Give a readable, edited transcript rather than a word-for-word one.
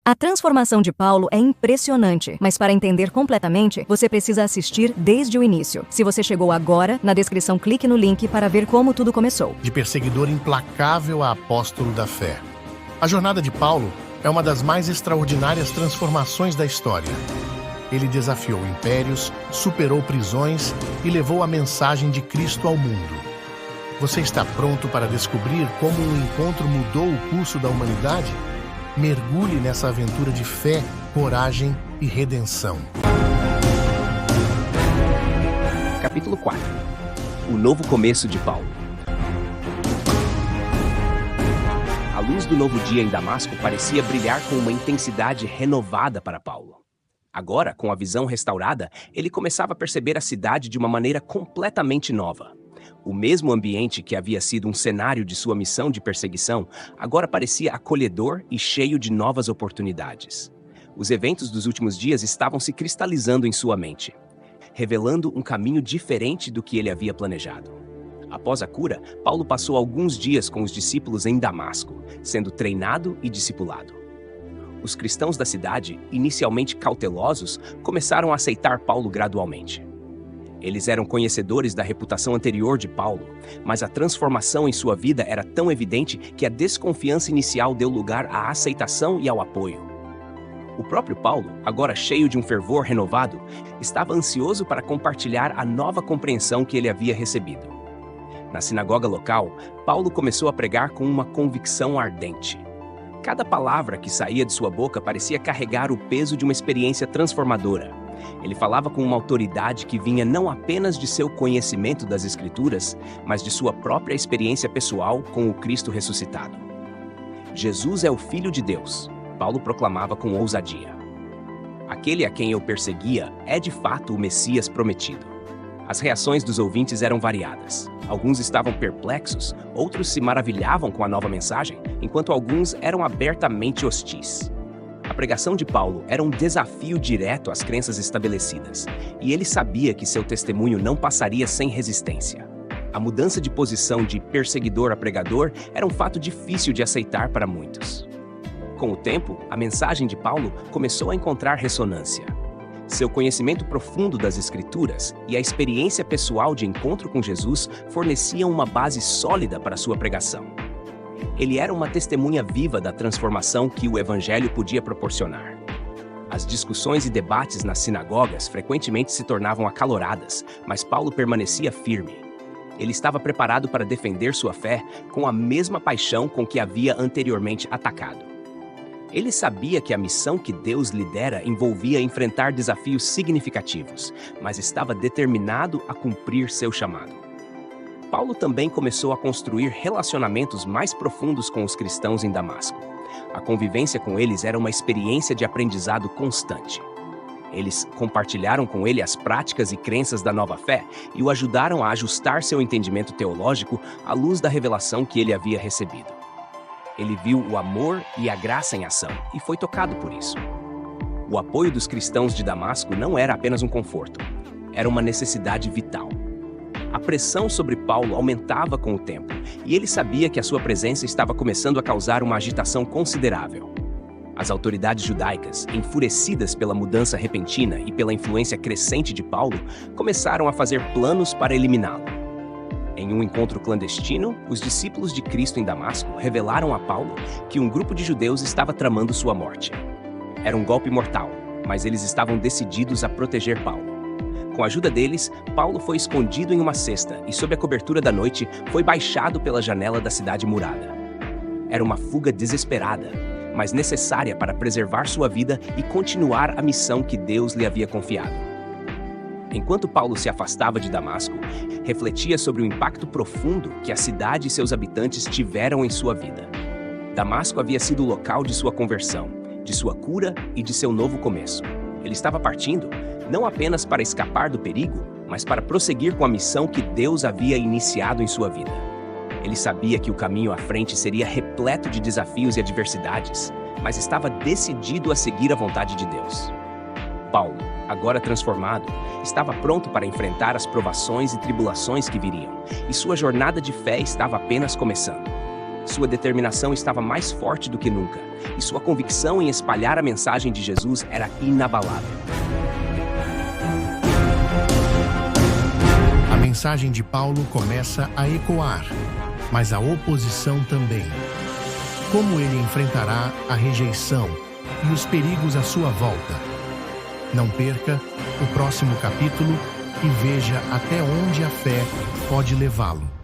A transformação de Paulo é impressionante, mas para entender completamente, você precisa assistir desde o início. Se você chegou agora, na descrição clique no link para ver como tudo começou. De perseguidor implacável a apóstolo da fé. A jornada de Paulo é uma das mais extraordinárias transformações da história. Ele desafiou impérios, superou prisões e levou a mensagem de Cristo ao mundo. Você está pronto para descobrir como um encontro mudou o curso da humanidade? Mergulhe nessa aventura de fé, coragem e redenção. Capítulo 4. O novo começo de Paulo. A luz do novo dia em Damasco parecia brilhar com uma intensidade renovada para Paulo. Agora, com a visão restaurada, ele começava a perceber a cidade de uma maneira completamente nova. O mesmo ambiente que havia sido um cenário de sua missão de perseguição, agora parecia acolhedor e cheio de novas oportunidades. Os eventos dos últimos dias estavam se cristalizando em sua mente, revelando um caminho diferente do que ele havia planejado. Após a cura, Paulo passou alguns dias com os discípulos em Damasco, sendo treinado e discipulado. Os cristãos da cidade, inicialmente cautelosos, começaram a aceitar Paulo gradualmente. Eles eram conhecedores da reputação anterior de Paulo, mas a transformação em sua vida era tão evidente que a desconfiança inicial deu lugar à aceitação e ao apoio. O próprio Paulo, agora cheio de um fervor renovado, estava ansioso para compartilhar a nova compreensão que ele havia recebido. Na sinagoga local, Paulo começou a pregar com uma convicção ardente. Cada palavra que saía de sua boca parecia carregar o peso de uma experiência transformadora. Ele falava com uma autoridade que vinha não apenas de seu conhecimento das Escrituras, mas de sua própria experiência pessoal com o Cristo ressuscitado. Jesus é o Filho de Deus, Paulo proclamava com ousadia. Aquele a quem eu perseguia é de fato o Messias prometido. As reações dos ouvintes eram variadas. Alguns estavam perplexos, outros se maravilhavam com a nova mensagem, enquanto alguns eram abertamente hostis. A pregação de Paulo era um desafio direto às crenças estabelecidas, e ele sabia que seu testemunho não passaria sem resistência. A mudança de posição de perseguidor a pregador era um fato difícil de aceitar para muitos. Com o tempo, a mensagem de Paulo começou a encontrar ressonância. Seu conhecimento profundo das Escrituras e a experiência pessoal de encontro com Jesus forneciam uma base sólida para sua pregação. Ele era uma testemunha viva da transformação que o Evangelho podia proporcionar. As discussões e debates nas sinagogas frequentemente se tornavam acaloradas, mas Paulo permanecia firme. Ele estava preparado para defender sua fé com a mesma paixão com que havia anteriormente atacado. Ele sabia que a missão que Deus lhe dera envolvia enfrentar desafios significativos, mas estava determinado a cumprir seu chamado. Paulo também começou a construir relacionamentos mais profundos com os cristãos em Damasco. A convivência com eles era uma experiência de aprendizado constante. Eles compartilharam com ele as práticas e crenças da nova fé e o ajudaram a ajustar seu entendimento teológico à luz da revelação que ele havia recebido. Ele viu o amor e a graça em ação e foi tocado por isso. O apoio dos cristãos de Damasco não era apenas um conforto, era uma necessidade vital. A pressão sobre Paulo aumentava com o tempo, e ele sabia que a sua presença estava começando a causar uma agitação considerável. As autoridades judaicas, enfurecidas pela mudança repentina e pela influência crescente de Paulo, começaram a fazer planos para eliminá-lo. Em um encontro clandestino, os discípulos de Cristo em Damasco revelaram a Paulo que um grupo de judeus estava tramando sua morte. Era um golpe mortal, mas eles estavam decididos a proteger Paulo. Com a ajuda deles, Paulo foi escondido em uma cesta e, sob a cobertura da noite, foi baixado pela janela da cidade murada. Era uma fuga desesperada, mas necessária para preservar sua vida e continuar a missão que Deus lhe havia confiado. Enquanto Paulo se afastava de Damasco, refletia sobre o impacto profundo que a cidade e seus habitantes tiveram em sua vida. Damasco havia sido o local de sua conversão, de sua cura e de seu novo começo. Ele estava partindo, não apenas para escapar do perigo, mas para prosseguir com a missão que Deus havia iniciado em sua vida. Ele sabia que o caminho à frente seria repleto de desafios e adversidades, mas estava decidido a seguir a vontade de Deus. Paulo, agora transformado, estava pronto para enfrentar as provações e tribulações que viriam, e sua jornada de fé estava apenas começando. Sua determinação estava mais forte do que nunca, e sua convicção em espalhar a mensagem de Jesus era inabalável. A mensagem de Paulo começa a ecoar, mas a oposição também. Como ele enfrentará a rejeição e os perigos à sua volta? Não perca o próximo capítulo e veja até onde a fé pode levá-lo.